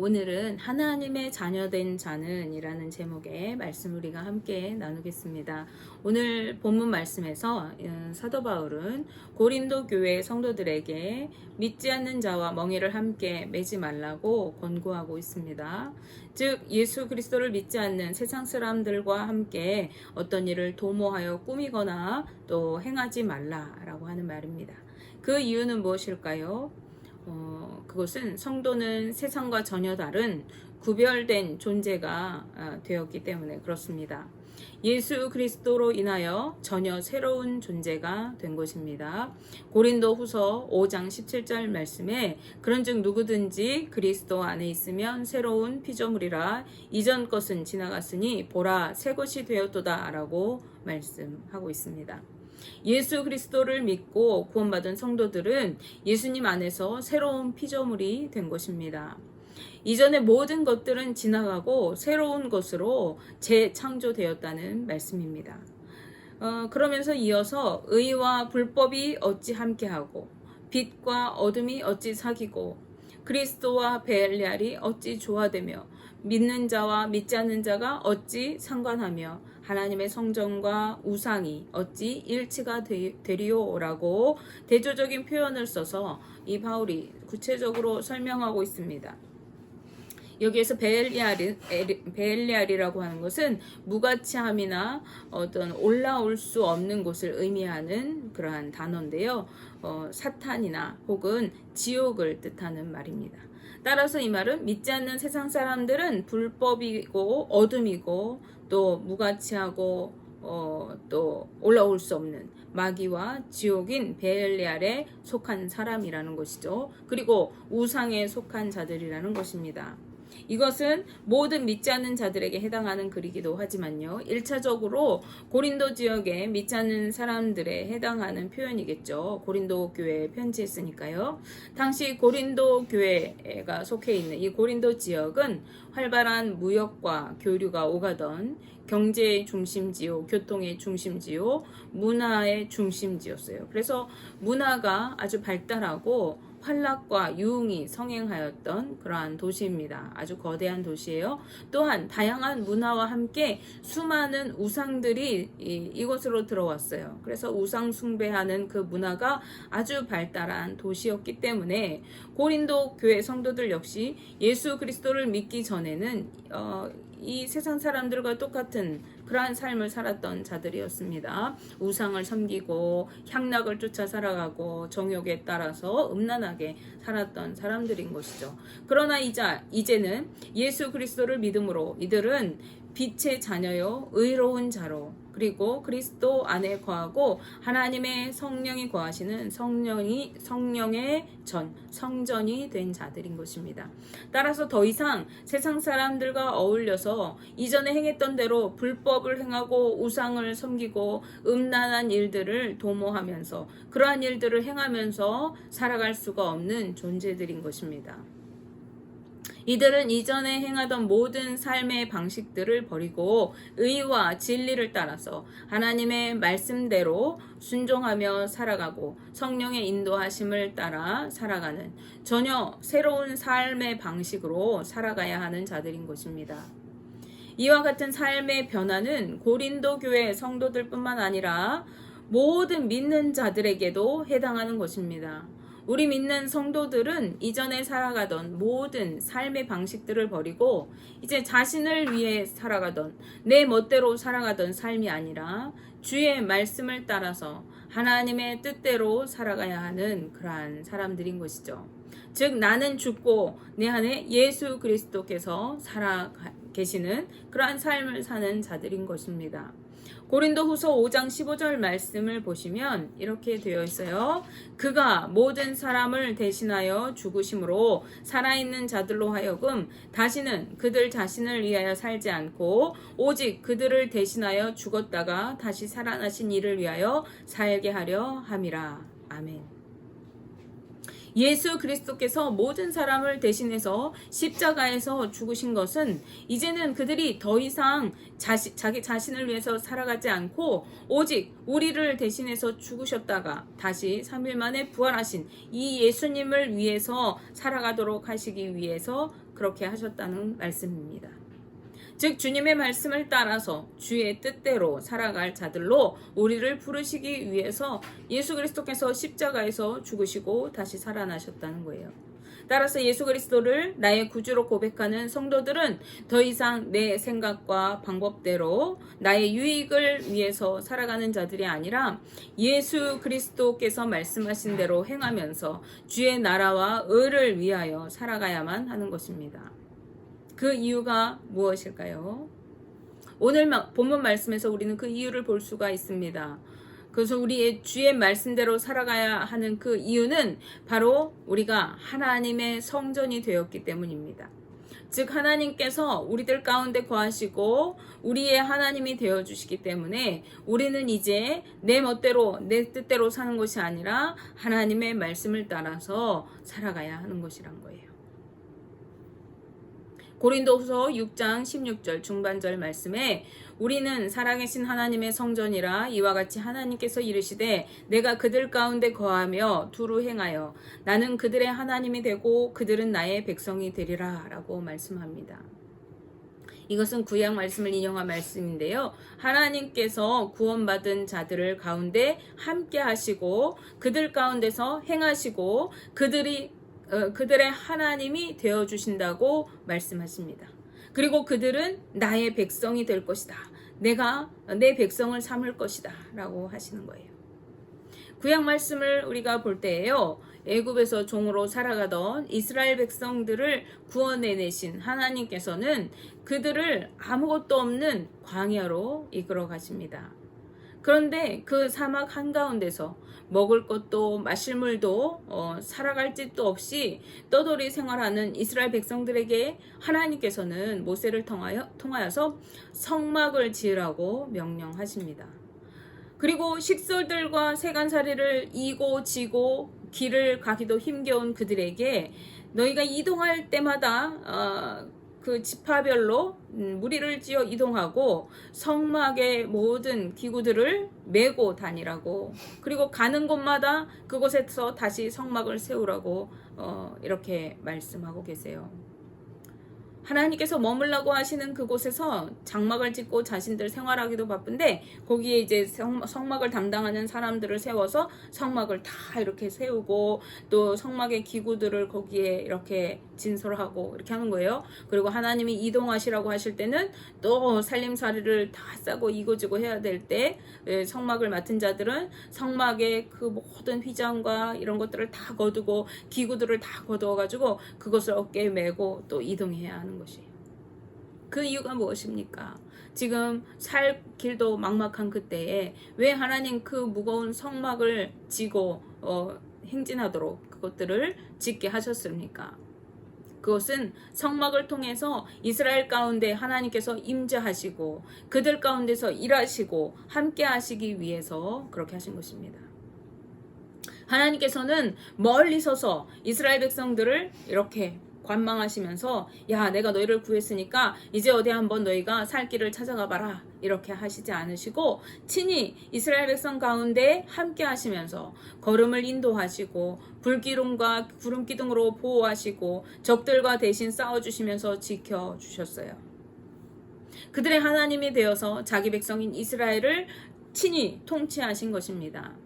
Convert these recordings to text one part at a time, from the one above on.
오늘은 하나님의 자녀된 자는 이라는 제목의 말씀 우리가 함께 나누겠습니다. 오늘 본문 말씀에서 사도 바울은 고린도 교회 성도들에게 믿지 않는 자와 멍에를 함께 매지 말라고 권고하고 있습니다. 즉 예수 그리스도를 믿지 않는 세상 사람들과 함께 어떤 일을 도모하여 꾸미거나 또 행하지 말라라고 하는 말입니다. 그 이유는 무엇일까요? 그것은 성도는 세상과 전혀 다른 구별된 존재가 되었기 때문에 그렇습니다. 예수 그리스도로 인하여 전혀 새로운 존재가 된 것입니다. 고린도 후서 5장 17절 말씀에 그런즉 누구든지 그리스도 안에 있으면 새로운 피조물이라 이전 것은 지나갔으니 보라 새 것이 되었도다 라고 말씀하고 있습니다. 예수 그리스도를 믿고 구원받은 성도들은 예수님 안에서 새로운 피조물이 된 것입니다. 이전의 모든 것들은 지나가고 새로운 것으로 재창조되었다는 말씀입니다. 그러면서 이어서 의와 불법이 어찌 함께하고 빛과 어둠이 어찌 사귀고 그리스도와 베엘리알이 어찌 조화되며 믿는 자와 믿지 않는 자가 어찌 상관하며 하나님의 성전과 우상이 어찌 일치가 되리오라고 대조적인 표현을 써서 이 바울이 구체적으로 설명하고 있습니다. 여기에서 베엘리알이라고 하는 것은 무가치함이나 어떤 올라올 수 없는 곳을 의미하는 그러한 단어인데요. 사탄이나 혹은 지옥을 뜻하는 말입니다. 따라서 이 말은 믿지 않는 세상 사람들은 불법이고 어둠이고 또 무가치하고 또 올라올 수 없는 마귀와 지옥인 베엘리알에 속한 사람이라는 것이죠. 그리고 우상에 속한 자들이라는 것입니다. 이것은 모든 믿지 않는 자들에게 해당하는 글이기도 하지만요. 1차적으로 고린도 지역에 믿지 않는 사람들에 해당하는 표현이겠죠. 고린도 교회에 편지했으니까요. 당시 고린도 교회가 속해 있는 이 고린도 지역은 활발한 무역과 교류가 오가던 경제의 중심지요, 교통의 중심지요, 문화의 중심지였어요. 그래서 문화가 아주 발달하고 활락과 유흥이 성행하였던 그러한 도시입니다. 아주 거대한 도시예요. 또한 다양한 문화와 함께 수많은 우상들이 이곳으로 들어왔어요. 그래서 우상 숭배하는 그 문화가 아주 발달한 도시였기 때문에 고린도 교회 성도들 역시 예수 그리스도를 믿기 전에는 이 세상 사람들과 똑같은 그러한 삶을 살았던 자들이었습니다. 우상을 섬기고 향락을 쫓아 살아가고 정욕에 따라서 음란하게 살았던 사람들인 것이죠. 그러나 이제는 예수 그리스도를 믿음으로 이들은 빛의 자녀요 의로운 자로 그리고 그리스도 안에 거하고 하나님의 성령이 거하시는 성령의 성전이 된 자들인 것입니다. 따라서 더 이상 세상 사람들과 어울려서 이전에 행했던 대로 불법을 행하고 우상을 섬기고 음란한 일들을 도모하면서 그러한 일들을 행하면서 살아갈 수가 없는 존재들인 것입니다. 이들은 이전에 행하던 모든 삶의 방식들을 버리고 의와 진리를 따라서 하나님의 말씀대로 순종하며 살아가고 성령의 인도하심을 따라 살아가는 전혀 새로운 삶의 방식으로 살아가야 하는 자들인 것입니다. 이와 같은 삶의 변화는 고린도 교회 성도들뿐만 아니라 모든 믿는 자들에게도 해당하는 것입니다. 우리 믿는 성도들은 이전에 살아가던 모든 삶의 방식들을 버리고 이제 자신을 위해 살아가던 내 멋대로 살아가던 삶이 아니라 주의 말씀을 따라서 하나님의 뜻대로 살아가야 하는 그러한 사람들인 것이죠. 즉 나는 죽고 내 안에 예수 그리스도께서 살아계시는 그러한 삶을 사는 자들인 것입니다. 고린도 후서 5장 15절 말씀을 보시면 이렇게 되어 있어요. 그가 모든 사람을 대신하여 죽으심으로 살아있는 자들로 하여금 다시는 그들 자신을 위하여 살지 않고 오직 그들을 대신하여 죽었다가 다시 살아나신 이를 위하여 살게 하려 함이라. 아멘. 예수 그리스도께서 모든 사람을 대신해서 십자가에서 죽으신 것은 이제는 그들이 더 이상 자기 자신을 위해서 살아가지 않고 오직 우리를 대신해서 죽으셨다가 다시 3일 만에 부활하신 이 예수님을 위해서 살아가도록 하시기 위해서 그렇게 하셨다는 말씀입니다. 즉 주님의 말씀을 따라서 주의 뜻대로 살아갈 자들로 우리를 부르시기 위해서 예수 그리스도께서 십자가에서 죽으시고 다시 살아나셨다는 거예요. 따라서 예수 그리스도를 나의 구주로 고백하는 성도들은 더 이상 내 생각과 방법대로 나의 유익을 위해서 살아가는 자들이 아니라 예수 그리스도께서 말씀하신 대로 행하면서 주의 나라와 의를 위하여 살아가야만 하는 것입니다. 그 이유가 무엇일까요? 오늘 본문 말씀에서 우리는 그 이유를 볼 수가 있습니다. 그래서 우리의 주의 말씀대로 살아가야 하는 그 이유는 바로 우리가 하나님의 성전이 되었기 때문입니다. 즉 하나님께서 우리들 가운데 거하시고 우리의 하나님이 되어주시기 때문에 우리는 이제 내 멋대로 내 뜻대로 사는 것이 아니라 하나님의 말씀을 따라서 살아가야 하는 것이란 거예요. 고린도후서 6장 16절 중반절 말씀에 우리는 살아계신 하나님의 성전이라 이와 같이 하나님께서 이르시되 내가 그들 가운데 거하며 두루 행하여 나는 그들의 하나님이 되고 그들은 나의 백성이 되리라 라고 말씀합니다. 이것은 구약 말씀을 인용한 말씀인데요. 하나님께서 구원받은 자들을 가운데 함께 하시고 그들 가운데서 행하시고 그들의 하나님이 되어주신다고 말씀하십니다. 그리고 그들은 나의 백성이 될 것이다. 내가 내 백성을 삼을 것이다. 라고 하시는 거예요. 구약 말씀을 우리가 볼 때에요. 애굽에서 종으로 살아가던 이스라엘 백성들을 구원해내신 하나님께서는 그들을 아무것도 없는 광야로 이끌어 가십니다. 그런데 그 사막 한가운데서 먹을 것도 마실 물도 살아갈 집도 없이 떠돌이 생활하는 이스라엘 백성들에게 하나님께서는 모세를 통하여서 성막을 지으라고 명령하십니다. 그리고 식솔들과 세간살이를 이고 지고 길을 가기도 힘겨운 그들에게 너희가 이동할 때마다 그 지파별로 무리를 지어 이동하고 성막의 모든 기구들을 메고 다니라고, 그리고 가는 곳마다 그곳에서 다시 성막을 세우라고 이렇게 말씀하고 계세요. 하나님께서 머물라고 하시는 그곳에서 장막을 짓고 자신들 생활하기도 바쁜데 거기에 이제 성막을 담당하는 사람들을 세워서 성막을 다 이렇게 세우고 또 성막의 기구들을 거기에 이렇게 진설하고 이렇게 하는 거예요. 그리고 하나님이 이동하시라고 하실 때는 또 살림살이를 다 싸고 이고지고 해야 될 때 성막을 맡은 자들은 성막의 그 모든 휘장과 이런 것들을 다 거두고 기구들을 다 거두어 가지고 그것을 어깨에 메고 또 이동해야 하는 것이에요. 그 이유가 무엇입니까? 지금 살 길도 막막한 그때에 왜 하나님 그 무거운 성막을 지고 행진하도록 그것들을 짓게 하셨습니까? 그것은 성막을 통해서 이스라엘 가운데 하나님께서 임재하시고 그들 가운데서 일하시고 함께 하시기 위해서 그렇게 하신 것입니다. 하나님께서는 멀리 서서 이스라엘 백성들을 이렇게 관망하시면서 야, 내가 너희를 구했으니까 이제 어디 한번 너희가 살 길을 찾아가 봐라 이렇게 하시지 않으시고 친히 이스라엘 백성 가운데 함께 하시면서 걸음을 인도하시고 불기둥과 구름기둥으로 보호하시고 적들과 대신 싸워주시면서 지켜주셨어요. 그들의 하나님이 되어서 자기 백성인 이스라엘을 친히 통치하신 것입니다.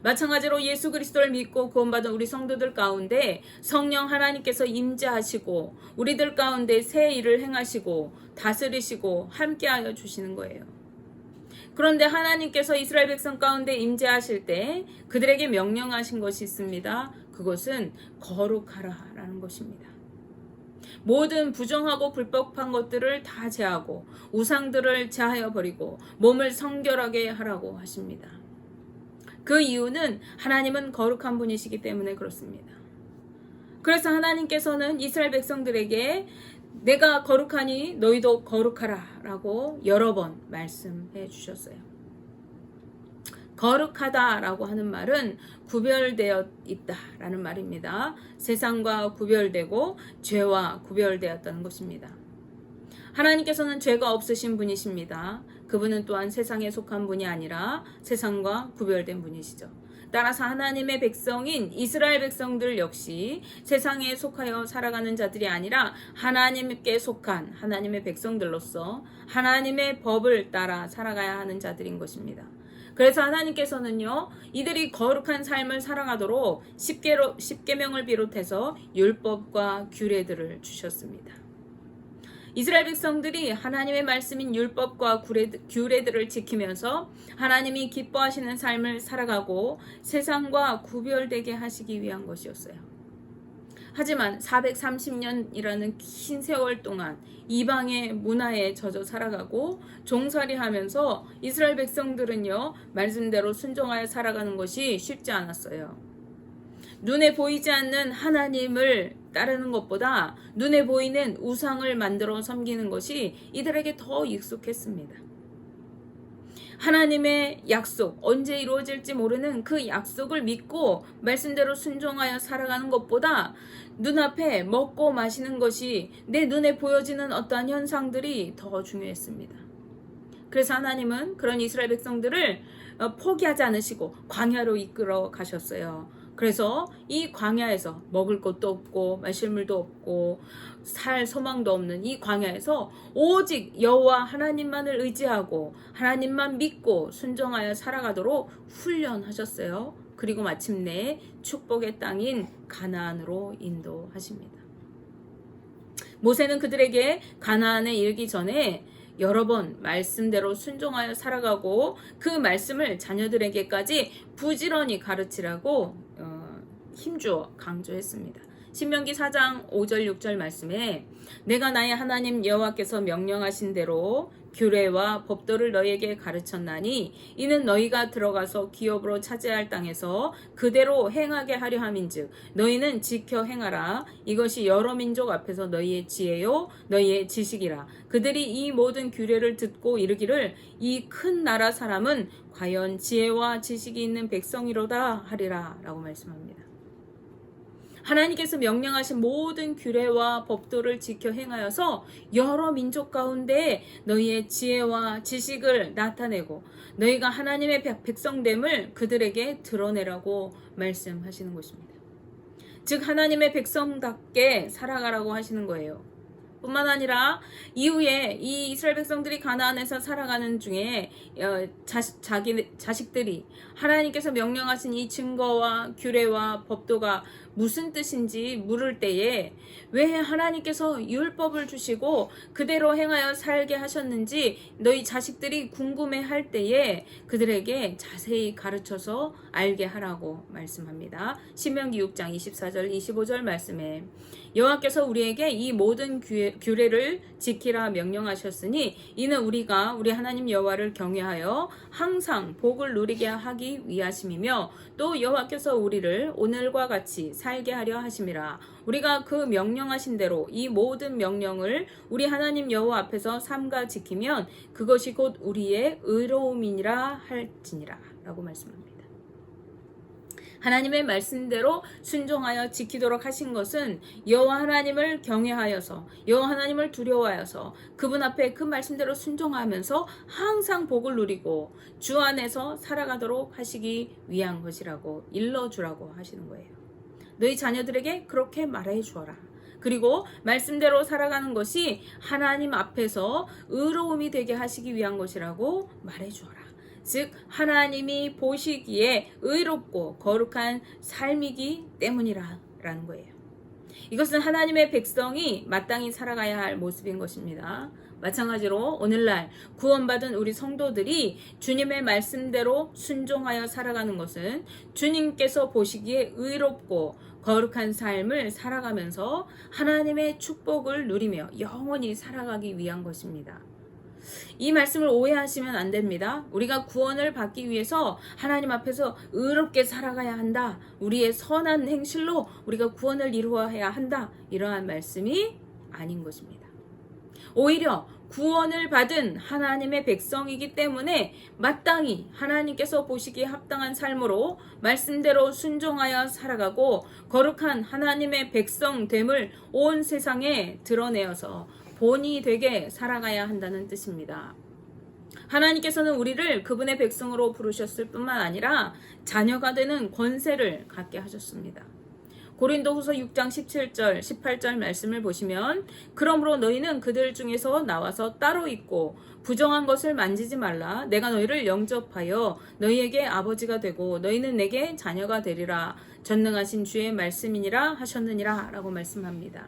마찬가지로 예수 그리스도를 믿고 구원받은 우리 성도들 가운데 성령 하나님께서 임재하시고 우리들 가운데 새 일을 행하시고 다스리시고 함께하여 주시는 거예요. 그런데 하나님께서 이스라엘 백성 가운데 임재하실 때 그들에게 명령하신 것이 있습니다. 그것은 거룩하라 라는 것입니다. 모든 부정하고 불법한 것들을 다 제하고 우상들을 제하여 버리고 몸을 성결하게 하라고 하십니다. 그 이유는 하나님은 거룩한 분이시기 때문에 그렇습니다. 그래서 하나님께서는 이스라엘 백성들에게 내가 거룩하니 너희도 거룩하라 라고 여러 번 말씀해 주셨어요. 거룩하다 라고 하는 말은 구별되어 있다 라는 말입니다. 세상과 구별되고 죄와 구별되었다는 것입니다. 하나님께서는 죄가 없으신 분이십니다. 그분은 또한 세상에 속한 분이 아니라 세상과 구별된 분이시죠. 따라서 하나님의 백성인 이스라엘 백성들 역시 세상에 속하여 살아가는 자들이 아니라 하나님께 속한 하나님의 백성들로서 하나님의 법을 따라 살아가야 하는 자들인 것입니다. 그래서 하나님께서는요, 이들이 거룩한 삶을 살아가도록 십계명을 비롯해서 율법과 규례들을 주셨습니다. 이스라엘 백성들이 하나님의 말씀인 율법과 규례들을 지키면서 하나님이 기뻐하시는 삶을 살아가고 세상과 구별되게 하시기 위한 것이었어요. 하지만 430년이라는 긴 세월 동안 이방의 문화에 젖어 살아가고 종살이하면서 이스라엘 백성들은요, 말씀대로 순종하여 살아가는 것이 쉽지 않았어요. 눈에 보이지 않는 하나님을 따르는 것보다 눈에 보이는 우상을 만들어 섬기는 것이 이들에게 더 익숙했습니다. 하나님의 약속, 언제 이루어질지 모르는 그 약속을 믿고 말씀대로 순종하여 살아가는 것보다 눈앞에 먹고 마시는 것이 내 눈에 보여지는 어떠한 현상들이 더 중요했습니다. 그래서 하나님은 그런 이스라엘 백성들을 포기하지 않으시고 광야로 이끌어 가셨어요. 그래서 이 광야에서 먹을 것도 없고 마실 물도 없고 살 소망도 없는 이 광야에서 오직 여호와 하나님만을 의지하고 하나님만 믿고 순종하여 살아가도록 훈련하셨어요. 그리고 마침내 축복의 땅인 가나안으로 인도하십니다. 모세는 그들에게 가나안에 이르기 전에 여러 번 말씀대로 순종하여 살아가고 그 말씀을 자녀들에게까지 부지런히 가르치라고 힘주어 강조했습니다. 신명기 4장 5절 6절 말씀에 내가 나의 하나님 여호와께서 명령하신 대로 규례와 법도를 너희에게 가르쳤나니 이는 너희가 들어가서 기업으로 차지할 땅에서 그대로 행하게 하려 함인즉 너희는 지켜 행하라. 이것이 여러 민족 앞에서 너희의 지혜요 너희의 지식이라. 그들이 이 모든 규례를 듣고 이르기를 이 큰 나라 사람은 과연 지혜와 지식이 있는 백성이로다 하리라 라고 말씀합니다. 하나님께서 명령하신 모든 규례와 법도를 지켜 행하여서 여러 민족 가운데 너희의 지혜와 지식을 나타내고 너희가 하나님의 백성됨을 그들에게 드러내라고 말씀하시는 것입니다. 즉 하나님의 백성답게 살아가라고 하시는 거예요. 뿐만 아니라 이후에 이 이스라엘 백성들이 가나안에서 살아가는 중에 자식들이 하나님께서 명령하신 이 증거와 규례와 법도가 무슨 뜻인지 물을 때에 왜 하나님께서 율법을 주시고 그대로 행하여 살게 하셨는지 너희 자식들이 궁금해할 때에 그들에게 자세히 가르쳐서 알게 하라고 말씀합니다. 신명기 6장 24절 25절 말씀에 여호와께서 우리에게 이 모든 규례를 지키라 명령하셨으니 이는 우리가 우리 하나님 여호와를 경외하여 항상 복을 누리게 하기 위하심이며 또 여호와께서 우리를 오늘과 같이 살게 하려 하심이라. 우리가 그 명령하신 대로 이 모든 명령을 우리 하나님 여호와 앞에서 삼가 지키면 그것이 곧 우리의 의로움이니라 할지니라 라고 말씀합니다. 하나님의 말씀대로 순종하여 지키도록 하신 것은 여호와 하나님을 경외하여서 여호와 하나님을 두려워하여서 그분 앞에 그 말씀대로 순종하면서 항상 복을 누리고 주 안에서 살아가도록 하시기 위한 것이라고 일러주라고 하시는 거예요. 너희 자녀들에게 그렇게 말해 주어라. 그리고 말씀대로 살아가는 것이 하나님 앞에서 의로움이 되게 하시기 위한 것이라고 말해 주어라. 즉 하나님이 보시기에 의롭고 거룩한 삶이기 때문이라는 거예요. 이것은 하나님의 백성이 마땅히 살아가야 할 모습인 것입니다. 마찬가지로 오늘날 구원받은 우리 성도들이 주님의 말씀대로 순종하여 살아가는 것은 주님께서 보시기에 의롭고 거룩한 삶을 살아가면서 하나님의 축복을 누리며 영원히 살아가기 위한 것입니다. 이 말씀을 오해하시면 안 됩니다. 우리가 구원을 받기 위해서 하나님 앞에서 의롭게 살아가야 한다. 우리의 선한 행실로 우리가 구원을 이루어야 한다. 이러한 말씀이 아닌 것입니다. 오히려 구원을 받은 하나님의 백성이기 때문에 마땅히 하나님께서 보시기에 합당한 삶으로 말씀대로 순종하여 살아가고 거룩한 하나님의 백성됨을 온 세상에 드러내어서 본이 되게 살아가야 한다는 뜻입니다. 하나님께서는 우리를 그분의 백성으로 부르셨을 뿐만 아니라 자녀가 되는 권세를 갖게 하셨습니다. 고린도후서 6장 17절, 18절 말씀을 보시면 그러므로 너희는 그들 중에서 나와서 따로 있고 부정한 것을 만지지 말라. 내가 너희를 영접하여 너희에게 아버지가 되고 너희는 내게 자녀가 되리라. 전능하신 주의 말씀이니라 하셨느니라 라고 말씀합니다.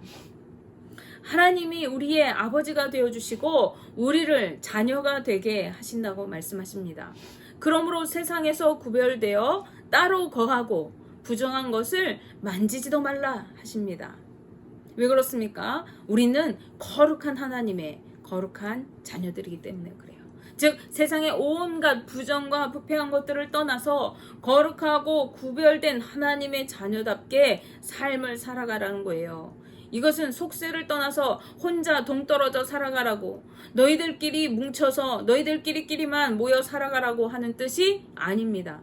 하나님이 우리의 아버지가 되어주시고 우리를 자녀가 되게 하신다고 말씀하십니다. 그러므로 세상에서 구별되어 따로 거하고 부정한 것을 만지지도 말라 하십니다. 왜 그렇습니까? 우리는 거룩한 하나님의 거룩한 자녀들이기 때문에 그래요. 즉 세상의 온갖 부정과 부패한 것들을 떠나서 거룩하고 구별된 하나님의 자녀답게 삶을 살아가라는 거예요. 이것은 속세를 떠나서 혼자 동떨어져 살아가라고, 너희들끼리 뭉쳐서 너희들끼리만 모여 살아가라고 하는 뜻이 아닙니다.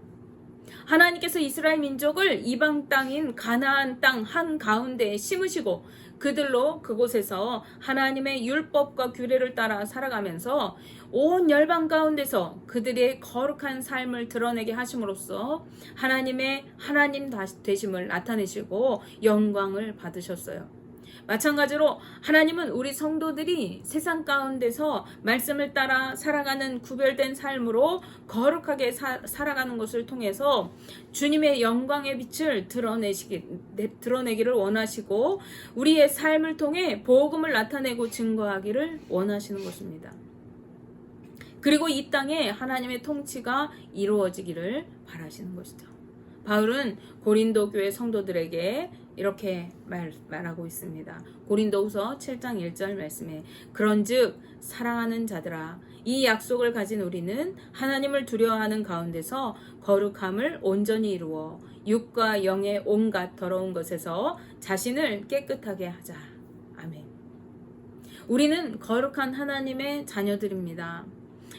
하나님께서 이스라엘 민족을 이방 땅인 가나안 땅 한가운데에 심으시고 그들로 그곳에서 하나님의 율법과 규례를 따라 살아가면서 온 열방 가운데서 그들의 거룩한 삶을 드러내게 하심으로써 하나님의 하나님 되심을 나타내시고 영광을 받으셨어요. 마찬가지로 하나님은 우리 성도들이 세상 가운데서 말씀을 따라 살아가는 구별된 삶으로 거룩하게 살아가는 것을 통해서 주님의 영광의 빛을 드러내기를 원하시고 우리의 삶을 통해 복음을 나타내고 증거하기를 원하시는 것입니다. 그리고 이 땅에 하나님의 통치가 이루어지기를 바라시는 것이죠. 바울은 고린도 교회 성도들에게 이렇게 말하고 있습니다. 고린도후서 7장 1절 말씀에 그런즉 사랑하는 자들아 이 약속을 가진 우리는 하나님을 두려워하는 가운데서 거룩함을 온전히 이루어 육과 영의 온갖 더러운 것에서 자신을 깨끗하게 하자. 아멘. 우리는 거룩한 하나님의 자녀들입니다.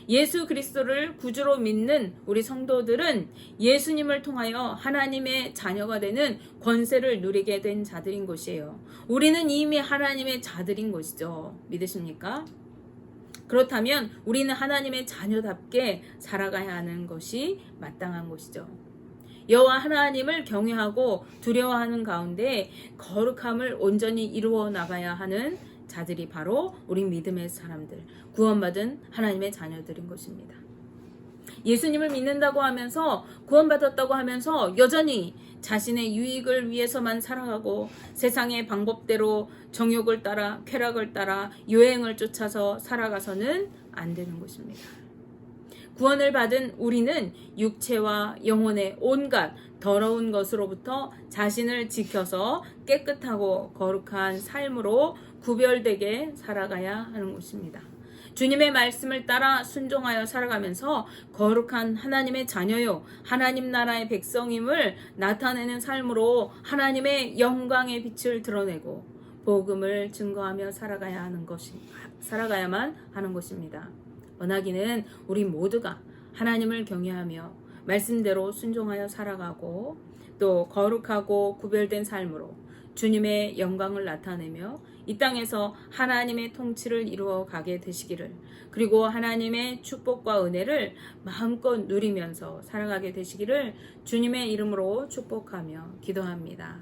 예수 그리스도를 구주로 믿는 우리 성도들은 예수님을 통하여 하나님의 자녀가 되는 권세를 누리게 된 자들인 것이에요. 우리는 이미 하나님의 자들인 것이죠. 믿으십니까? 그렇다면 우리는 하나님의 자녀답게 살아가야 하는 것이 마땅한 것이죠. 여호와 하나님을 경외하고 두려워하는 가운데 거룩함을 온전히 이루어 나가야 하는 자들이 바로 우리 믿음의 사람들, 구원받은 하나님의 자녀들인 것입니다. 예수님을 믿는다고 하면서 구원받았다고 하면서 여전히 자신의 유익을 위해서만 살아가고 세상의 방법대로 정욕을 따라 쾌락을 따라 유행을 쫓아서 살아가서는 안 되는 것입니다. 구원을 받은 우리는 육체와 영혼의 온갖 더러운 것으로부터 자신을 지켜서 깨끗하고 거룩한 삶으로 구별되게 살아가야 하는 것입니다. 주님의 말씀을 따라 순종하여 살아가면서 거룩한 하나님의 자녀요 하나님 나라의 백성임을 나타내는 삶으로 하나님의 영광의 빛을 드러내고 복음을 증거하며 살아가야만 하는 것입니다. 원하기는 우리 모두가 하나님을 경외하며 말씀대로 순종하여 살아가고 또 거룩하고 구별된 삶으로 주님의 영광을 나타내며 이 땅에서 하나님의 통치를 이루어 가게 되시기를, 그리고 하나님의 축복과 은혜를 마음껏 누리면서 살아가게 되시기를 주님의 이름으로 축복하며 기도합니다.